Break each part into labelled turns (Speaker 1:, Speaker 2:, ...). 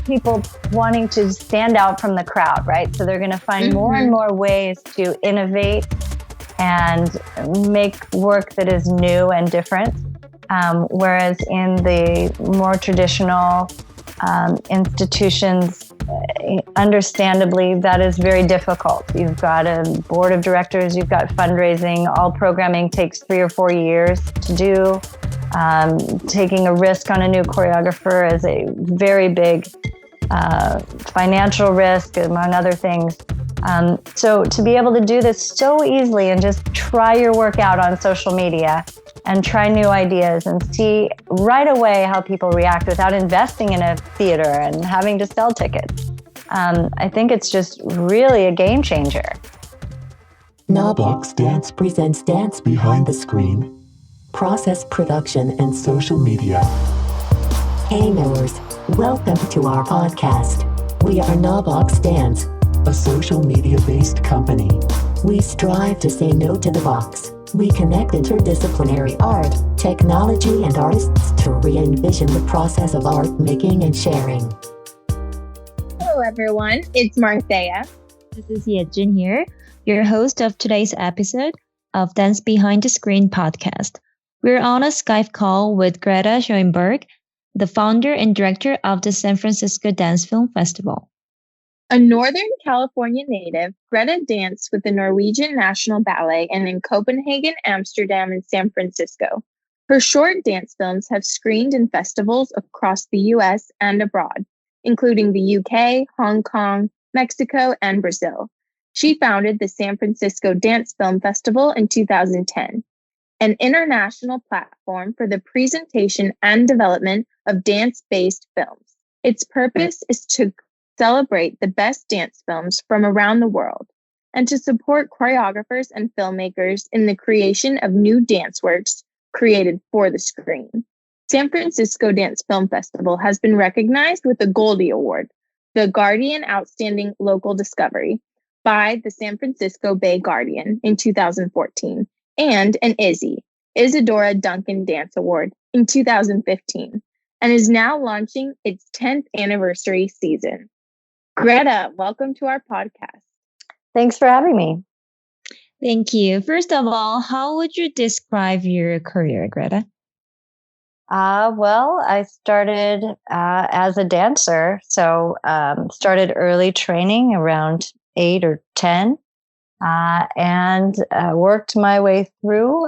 Speaker 1: people wanting to stand out from the crowd, right? So they're going to find more and more ways to innovate and make work that is new and different. Whereas in the more traditional institutions, understandably, that is very difficult. You've got a board of directors, you've got fundraising, all programming takes 3 or 4 years to do. Taking a risk on a new choreographer is a very big financial risk, among other things. So to be able to do this so easily and just try your work out on social media and try new ideas and see right away how people react without investing in a theater and having to sell tickets. I think it's just really a game changer.
Speaker 2: Knobloch Dance presents Dance Behind the Screen, process production and social media. Hey knowers, welcome to our podcast. We are Knobloch Dance, a social media-based company. We strive to say no to the box. We connect interdisciplinary art, technology, and artists to re-envision the process of art making and sharing.
Speaker 3: Hello everyone, it's Marthea.
Speaker 4: This is Yejin here, your host of today's episode of Dance Behind the Screen podcast. We're on a Skype call with Greta Schoenberg, the founder and director of the San Francisco Dance Film Festival.
Speaker 3: A Northern California native, Greta danced with the Norwegian National Ballet and in Copenhagen, Amsterdam, and San Francisco. Her short dance films have screened in festivals across the US and abroad, including the UK, Hong Kong, Mexico, and Brazil. She founded the San Francisco Dance Film Festival in 2010, an international platform for the presentation and development of dance-based films. Its purpose is to celebrate the best dance films from around the world and to support choreographers and filmmakers in the creation of new dance works created for the screen. San Francisco Dance Film Festival has been recognized with the Goldie Award, the Guardian Outstanding Local Discovery, by the San Francisco Bay Guardian in 2014, and an Isadora Duncan Dance Award in 2015, and is now launching its 10th anniversary season. Greta, welcome to our podcast.
Speaker 1: Thanks for having me.
Speaker 4: Thank you. First of all, how would you describe your career, Greta?
Speaker 1: Well, I started as a dancer, so started early training around 8 or 10, and worked my way through,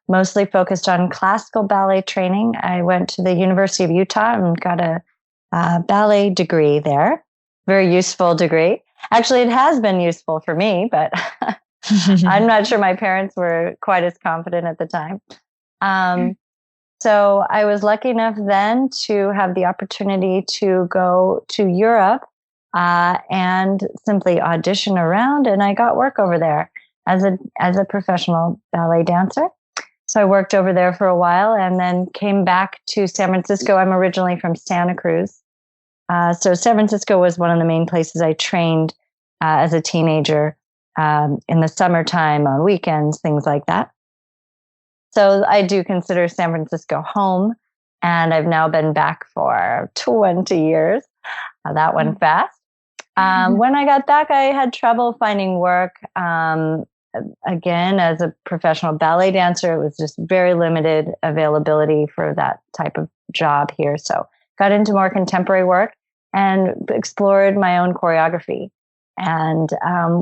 Speaker 1: mostly focused on classical ballet training. I went to the University of Utah and got a ballet degree there. Very useful degree. Actually, it has been useful for me, but I'm not sure my parents were quite as confident at the time. So I was lucky enough then to have the opportunity to go to Europe and simply audition around, and I got work over there as a professional ballet dancer. So I worked over there for a while and then came back to San Francisco. I'm originally from Santa Cruz. So San Francisco was one of the main places I trained as a teenager in the summertime, on weekends, things like that. So I do consider San Francisco home, and I've now been back for 20 years. That went fast. When I got back, I had trouble finding work. Again, as a professional ballet dancer, it was just very limited availability for that type of job here. So got into more contemporary work and explored my own choreography. And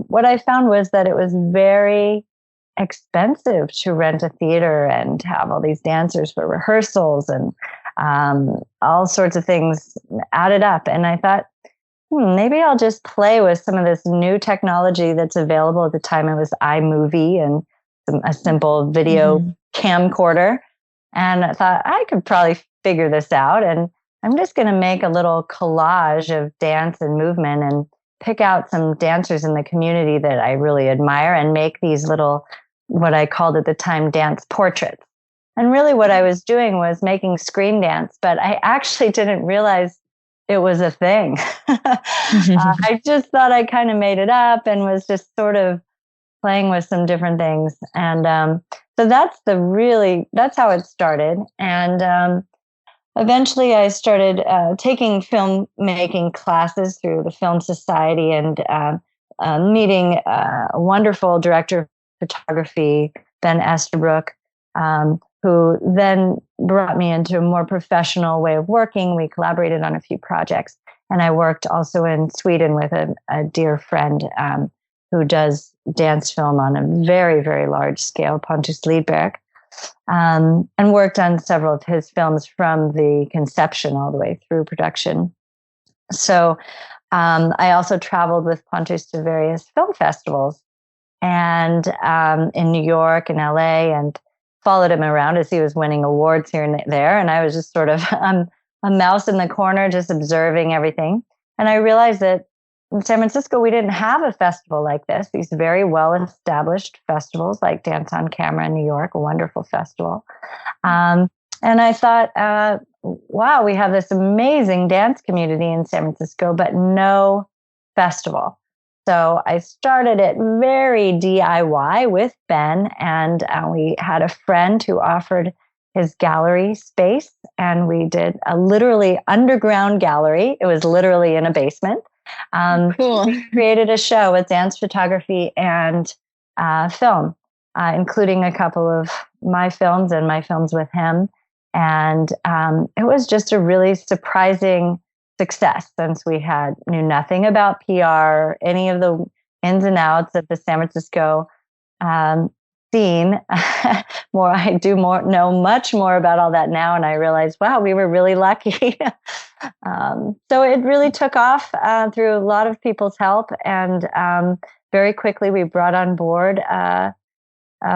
Speaker 1: what I found was that it was very expensive to rent a theater and have all these dancers for rehearsals and all sorts of things added up. And I thought, maybe I'll just play with some of this new technology that's available. At the time, it was iMovie and a simple video camcorder. And I thought I could probably figure this out. And I'm just going to make a little collage of dance and movement and pick out some dancers in the community that I really admire and make these little, what I called at the time, dance portraits. And really what I was doing was making screen dance, but I actually didn't realize it was a thing. I just thought I kind of made it up and was just sort of playing with some different things. And so that's how it started. And eventually I started taking filmmaking classes through the Film Society and meeting a wonderful director of photography, Ben Estabrook, who then brought me into a more professional way of working. We collaborated on a few projects. And I worked also in Sweden with a dear friend who does dance film on a very, very large scale, Pontus Lidberg, and worked on several of his films from the conception all the way through production. So I also traveled with Pontus to various film festivals and in New York and LA, and followed him around as he was winning awards here and there. And I was just sort of a mouse in the corner, just observing everything. And I realized that in San Francisco, we didn't have a festival like this, these very well-established festivals like Dance on Camera in New York, a wonderful festival. And I thought, wow, we have this amazing dance community in San Francisco, but no festival. So I started it very DIY with Ben, and we had a friend who offered his gallery space, and we did a literally underground gallery. It was literally in a basement.
Speaker 3: Cool.
Speaker 1: We created a show with dance photography and film, including a couple of my films and my films with him. And it was just a really surprising success, since we knew nothing about PR, any of the ins and outs of the San Francisco scene. I know much more about all that now, and I realized, wow, we were really lucky. So it really took off through a lot of people's help, and very quickly we brought on board a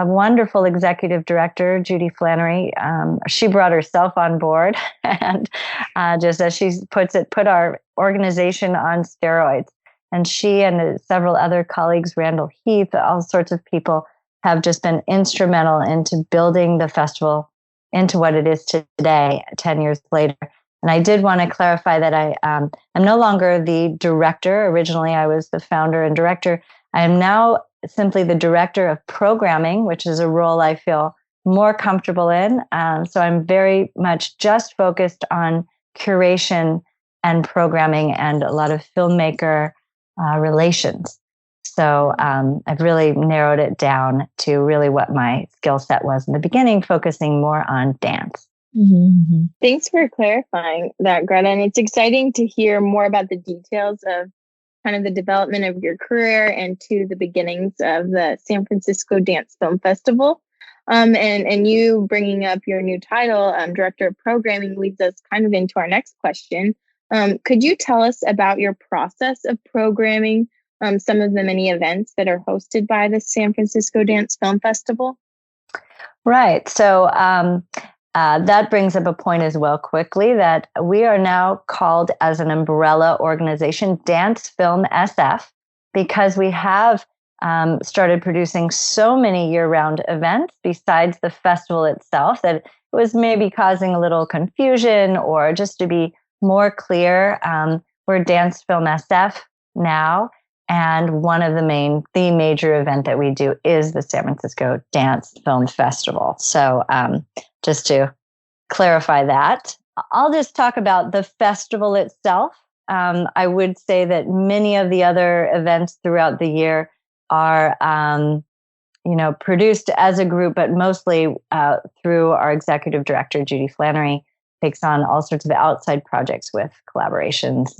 Speaker 1: wonderful executive director, Judy Flannery. She brought herself on board, and just as she puts it, put our organization on steroids. And she and several other colleagues, Randall Heath, all sorts of people, have just been instrumental into building the festival into what it is today, 10 years later. And I did want to clarify that I'm no longer the director. Originally, I was the founder and director. I am now simply the director of programming, which is a role I feel more comfortable in. So I'm very much just focused on curation and programming and a lot of filmmaker relations. So I've really narrowed it down to really what my skill set was in the beginning, focusing more on dance.
Speaker 4: Mm-hmm.
Speaker 3: Thanks for clarifying that, Greta. And it's exciting to hear more about the details of kind of the development of your career and to the beginnings of the San Francisco Dance Film Festival. And you bringing up your new title, Director of Programming, leads us kind of into our next question. Could you tell us about your process of programming some of the many events that are hosted by the San Francisco Dance Film Festival?
Speaker 1: Right. So that brings up a point as well quickly, that we are now called as an umbrella organization, Dance Film SF, because we have started producing so many year-round events besides the festival itself that it was maybe causing a little confusion. Or just to be more clear, we're Dance Film SF now. And one of the major event that we do is the San Francisco Dance Film Festival. So just to clarify that, I'll just talk about the festival itself. I would say that many of the other events throughout the year are, produced as a group, but mostly through our executive director, Judy Flannery, takes on all sorts of outside projects with collaborations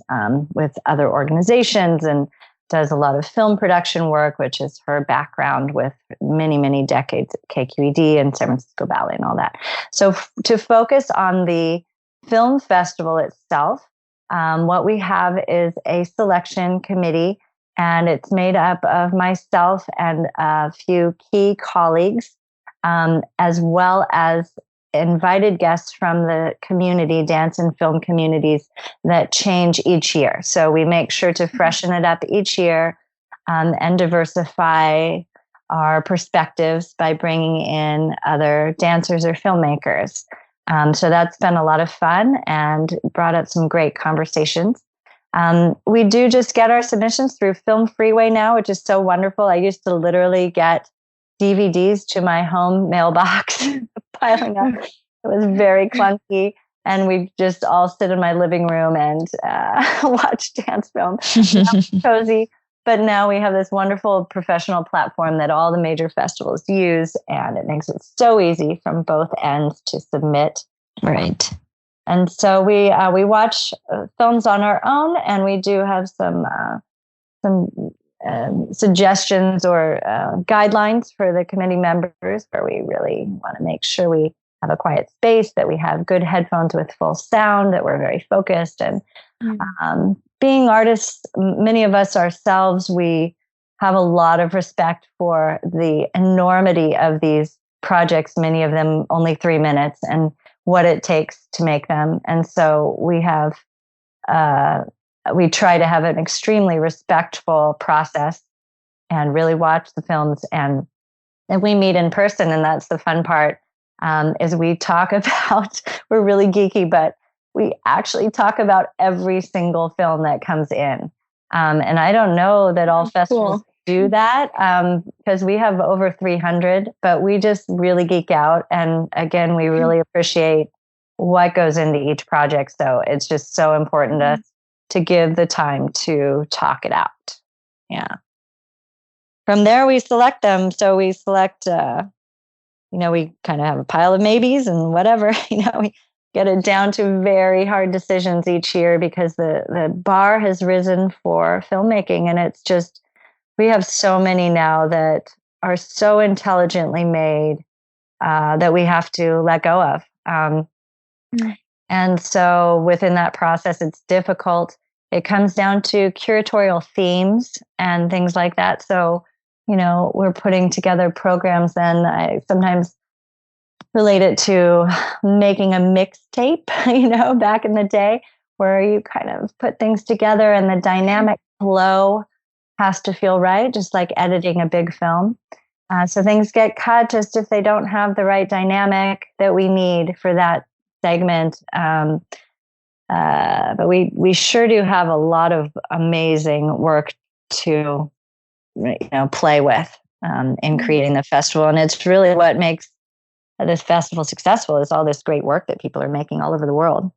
Speaker 1: with other organizations, and does a lot of film production work, which is her background with many, many decades at KQED and San Francisco Ballet and all that. So to focus on the film festival itself, what we have is a selection committee, and it's made up of myself and a few key colleagues, as well as invited guests from the community, dance and film communities that change each year. So we make sure to freshen it up each year and diversify our perspectives by bringing in other dancers or filmmakers. So that's been a lot of fun and brought up some great conversations. We do just get our submissions through Film Freeway now, which is so wonderful. I used to literally get DVDs to my home mailbox piling up. It was very clunky. and we just all sit in my living room and watch dance film. Cozy. But now we have this wonderful professional platform that all the major festivals use, and it makes it so easy from both ends to submit.
Speaker 4: Right.
Speaker 1: And so we watch films on our own, and we do have some suggestions or guidelines for the committee members, where we really want to make sure we have a quiet space, that we have good headphones with full sound, that we're very focused. And being artists, many of us ourselves, we have a lot of respect for the enormity of these projects, many of them only 3 minutes, and what it takes to make them. And so we try to have an extremely respectful process and really watch the films. And we meet in person, and that's the fun part, is we talk about, we're really geeky, but we actually talk about every single film that comes in. And I don't know that all festivals do that, because we have over 300, but we just really geek out. And again, we really appreciate what goes into each project. So it's just so important to give the time to talk it out. Yeah. From there, we select them. So we select, we kind of have a pile of maybes and whatever, we get it down to very hard decisions each year, because the bar has risen for filmmaking. And it's just, we have so many now that are so intelligently made that we have to let go of. And so within that process, it's difficult. It comes down to curatorial themes and things like that. So, we're putting together programs, and I sometimes relate it to making a mixtape, back in the day, where you kind of put things together and the dynamic flow has to feel right, just like editing a big film. So things get cut just if they don't have the right dynamic that we need for that segment. But we sure do have a lot of amazing work to play with in creating the festival. And it's really what makes this festival successful, is all this great work that people are making all over the world.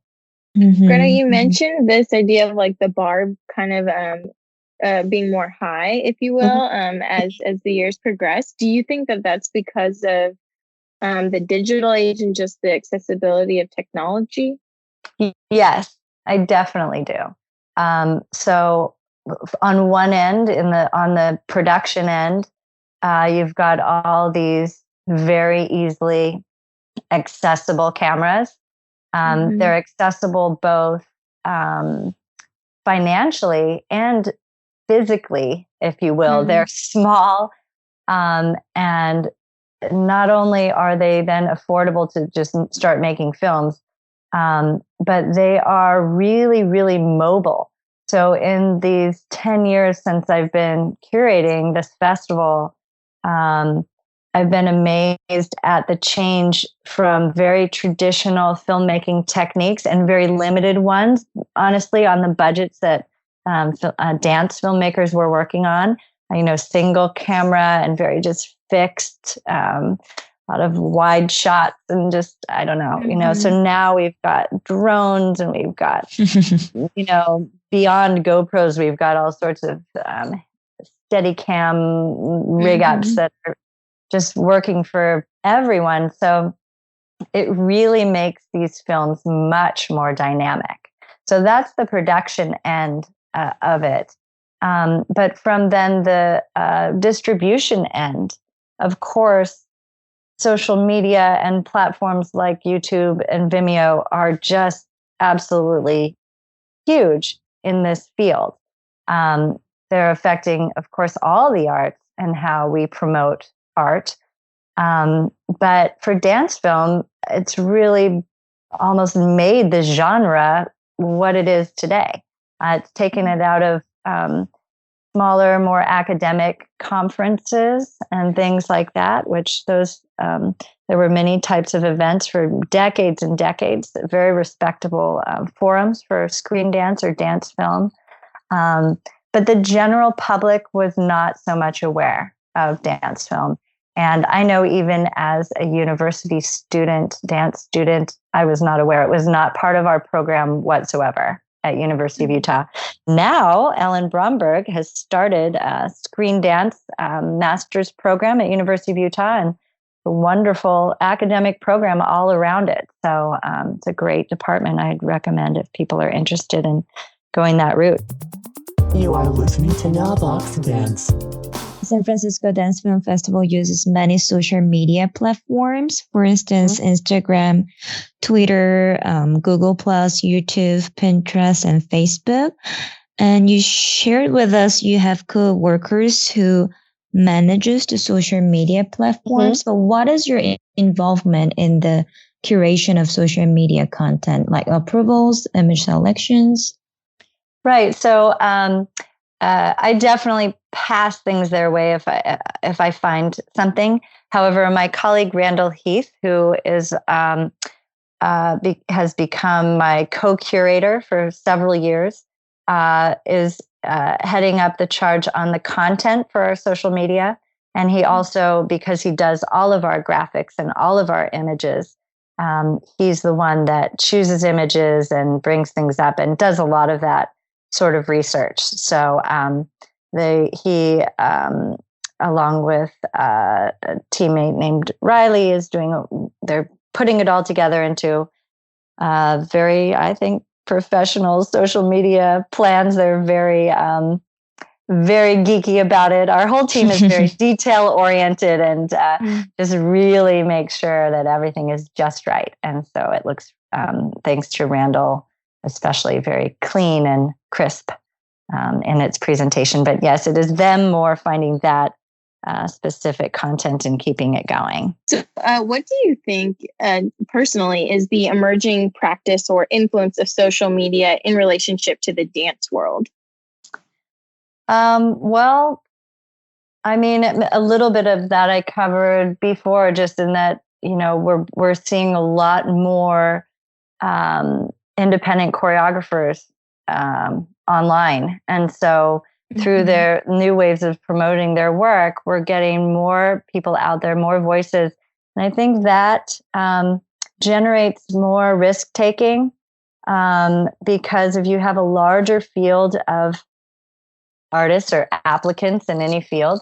Speaker 3: Greta, you mentioned this idea of like the bar kind of being more high, if you will, as the years progress. Do you think that that's because of the digital age and just the accessibility of technology?
Speaker 1: Yes, I definitely do. So on one end, on the production end, you've got all these very easily accessible cameras. They're accessible both financially and physically, if you will. They're small, and not only are they then affordable to just start making films, but they are really, really mobile. So in these 10 years since I've been curating this festival, I've been amazed at the change from very traditional filmmaking techniques and very limited ones, honestly, on the budgets that dance filmmakers were working on. Single camera and very just fixed, a lot of wide shots and just, I don't know, so now we've got drones and we've got, beyond GoPros, we've got all sorts of Steadicam rig ups that are just working for everyone. So it really makes these films much more dynamic. So that's the production end of it. But from then the distribution end, of course, social media and platforms like YouTube and Vimeo are just absolutely huge in this field. They're affecting, of course, all the arts and how we promote art. But for dance film, it's really almost made the genre what it is today. It's taken it out of smaller, more academic conferences and things like that, which there were many types of events for decades and decades, very respectable forums for screen dance or dance film. But the general public was not so much aware of dance film. And I know even as a university student, dance student, I was not aware. It was not part of our program whatsoever at University of Utah. Now, Ellen Bromberg has started a screen dance master's program at University of Utah, and a wonderful academic program all around it. So it's a great department. I'd recommend if people are interested in going that route.
Speaker 2: You are listening to Knobbox Dance.
Speaker 4: San Francisco Dance Film Festival uses many social media platforms, for instance, Instagram, Twitter, Google+, YouTube, Pinterest, and Facebook. And you shared with us you have co-workers who manages the social media platforms. So what is your involvement in the curation of social media content, like approvals, image selections?
Speaker 1: Right. So I definitely pass things their way if I find something. However, my colleague Randall Heath, who is has become my co-curator for several years, is heading up the charge on the content for our social media. And he also, because he does all of our graphics and all of our images, he's the one that chooses images and brings things up and does a lot of that sort of research. So he, along with a teammate named Riley, they're putting it all together into very, I think, professional social media plans. They're very, very geeky about it. Our whole team is very detail oriented and just really makes sure that everything is just right. And so it looks, thanks to Randall, especially very clean and crisp in its presentation. But yes, it is them more finding that specific content and keeping it going.
Speaker 3: So what do you think personally is the emerging practice or influence of social media in relationship to the dance world?
Speaker 1: Well, I mean, a little bit of that I covered before, just in that, we're seeing a lot more independent choreographers online. And so through their new ways of promoting their work, we're getting more people out there, more voices. And I think that generates more risk taking because if you have a larger field of artists or applicants in any field,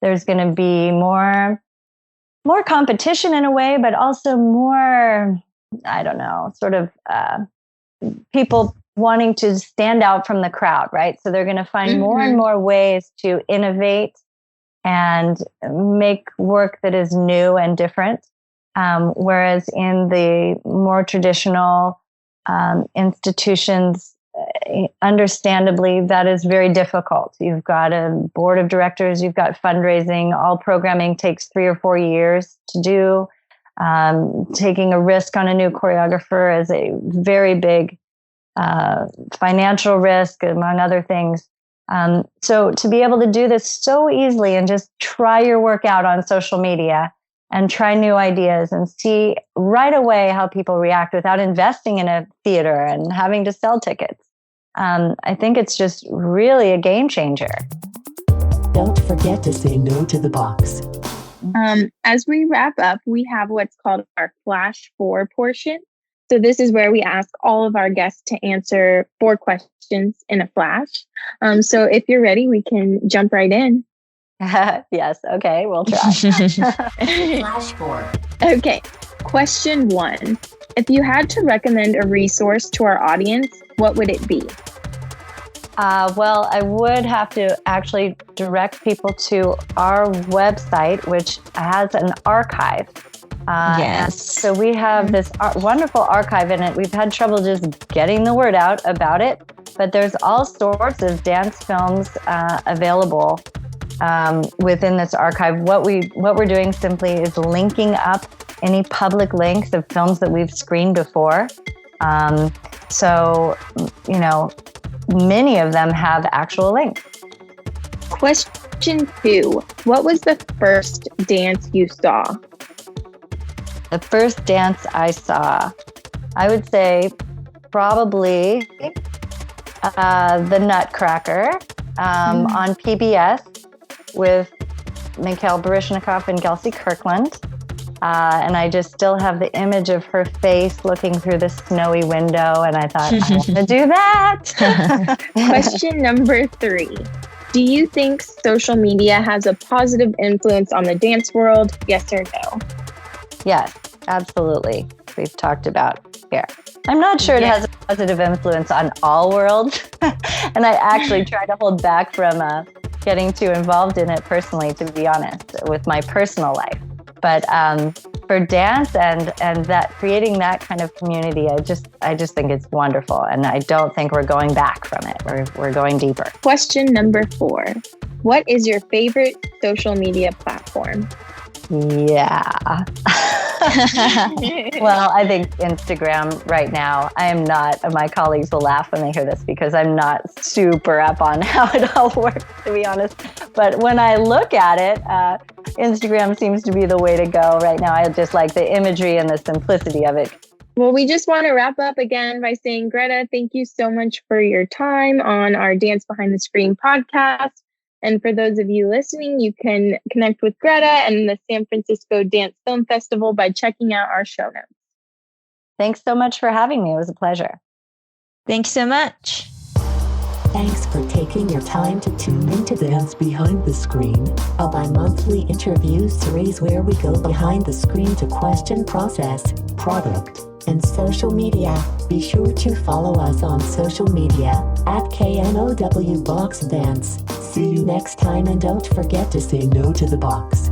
Speaker 1: there's going to be more competition in a way, but also more, I don't know, sort of people wanting to stand out from the crowd, right? So they're going to find more and more ways to innovate and make work that is new and different. Whereas in the more traditional institutions, understandably, that is very difficult. You've got a board of directors, you've got fundraising, all programming takes 3 or 4 years to do. Taking a risk on a new choreographer is a very big financial risk, among other things. So to be able to do this so easily and just try your work out on social media and try new ideas and see right away how people react without investing in a theater and having to sell tickets. I think it's just really a game changer.
Speaker 2: Don't forget to say no to the box.
Speaker 3: As we wrap up, we have what's called our Flash 4 portion. So this is where we ask all of our guests to answer 4 questions in a flash. So if you're ready, we can jump right in.
Speaker 1: Yes. Okay. We'll try.
Speaker 2: Flash 4.
Speaker 3: Okay. Question 1. If you had to recommend a resource to our audience, what would it be?
Speaker 1: Well, I would have to actually direct people to our website, which has an archive.
Speaker 4: Yes.
Speaker 1: So we have this wonderful archive in it. We've had trouble just getting the word out about it, but there's all sorts of dance films available within this archive. What we're doing simply is linking up any public links of films that we've screened before. So, many of them have actual links.
Speaker 3: Question 2. What was the first dance you saw?
Speaker 1: The first dance I saw, I would say probably the Nutcracker on PBS with Mikhail Baryshnikov and Kelsey Kirkland. And I just still have the image of her face looking through the snowy window. And I thought, I want to do that.
Speaker 3: Question number 3. Do you think social media has a positive influence on the dance world? Yes or no?
Speaker 1: Yes, absolutely. We've talked about here. I'm not sure it has a positive influence on all worlds. And I actually try to hold back from getting too involved in it personally, to be honest, with my personal life. But for dance and that creating that kind of community, I just think it's wonderful. And I don't think we're going back from it. We're going deeper.
Speaker 3: Question number 4. What is your favorite social media platform?
Speaker 1: Yeah. Well, I think Instagram right now. I am not, my colleagues will laugh when they hear this because I'm not super up on how it all works, to be honest. But when I look at it, Instagram seems to be the way to go right now. I just like the imagery and the simplicity of it.
Speaker 3: Well, we just want to wrap up again by saying, Greta, thank you so much for your time on our Dance Behind the Screen podcast. And for those of you listening, you can connect with Greta and the San Francisco Dance Film Festival by checking out our show notes.
Speaker 1: Thanks so much for having me. It was a pleasure.
Speaker 4: Thanks so much.
Speaker 2: Thanks for taking your time to tune into Dance Behind the Screen, a bi-monthly interview series where we go behind the screen to question process, product, and social media. Be sure to follow us on social media at KNOW Box Dance. See you next time, and don't forget to say no to the box.